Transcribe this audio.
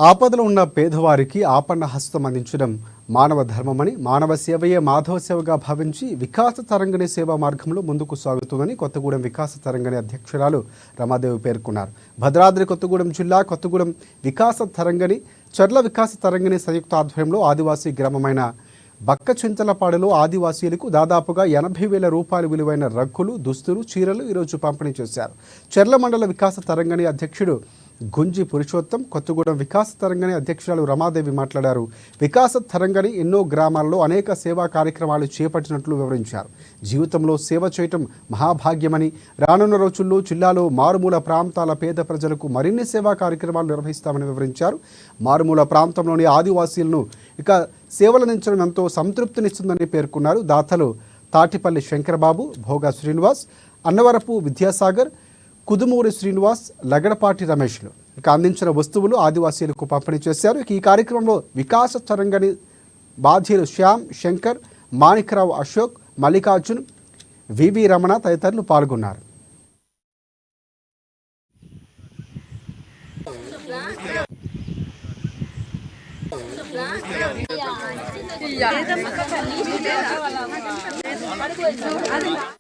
ఆపదలో ఉన్న పేదవారికి ఆపన్న హస్తం అందించడం మానవ ధర్మమని, మానవ సేవయే మాధవ సేవగా భావించి వికాస తరంగిణి సేవా మార్గంలో ముందుకు సాగుతుందని కొత్తగూడెం వికాస తరంగిణి అధ్యక్షురాలు రమాదేవి పేర్కొన్నారు. భద్రాద్రి కొత్తగూడెం జిల్లా కొత్తగూడెం వికాస తరంగిణి, చర్ల వికాస తరంగిణి సంయుక్త ఆధ్వర్యంలో ఆదివాసీ గ్రామమైన బక్కచింతలపాడులో ఆదివాసీలకు దాదాపుగా 80,000 రూపాయల విలువైన రగ్గులు, దుస్తులు, చీరలు ఈరోజు పంపిణీ చేశారు. చర్ల మండల వికాస తరంగిణి అధ్యక్షుడు గుంజి పురుషోత్తం, కొత్తగూడెం వికాస తరంగిణి అధ్యక్షురాలు రమాదేవి మాట్లాడారు. వికాస తరంగిణి ఎన్నో గ్రామాల్లో అనేక సేవా కార్యక్రమాలు చేపట్టినట్లు వివరించారు. జీవితంలో సేవ చేయటం మహాభాగ్యమని, రానున్న రోజుల్లో జిల్లాలో మారుమూల ప్రాంతాల పేద ప్రజలకు మరిన్ని సేవా కార్యక్రమాలు నిర్వహిస్తామని వివరించారు. మారుమూల ప్రాంతంలోని ఆదివాసీలను ఇక సేవలందించడం ఎంతో సంతృప్తినిస్తుందని పేర్కొన్నారు. దాతలు తాటిపల్లి శంకరబాబు, భోగా శ్రీనివాస్, అన్నవరపు విద్యాసాగర్, కుదుమూరి శ్రీనివాస్, లగడపాటి రమేష్లు ఇక అందించిన వస్తువులు ఆదివాసీలకు పంపిణీ చేశారు. ఈ కార్యక్రమంలో వికాస తరంగిణి బాధ్యులు శ్యామ్, శంకర్, మాణిక్రావు, అశోక్, మల్లికార్జున్, వివి రమణ తదితరులు పాల్గొన్నారు.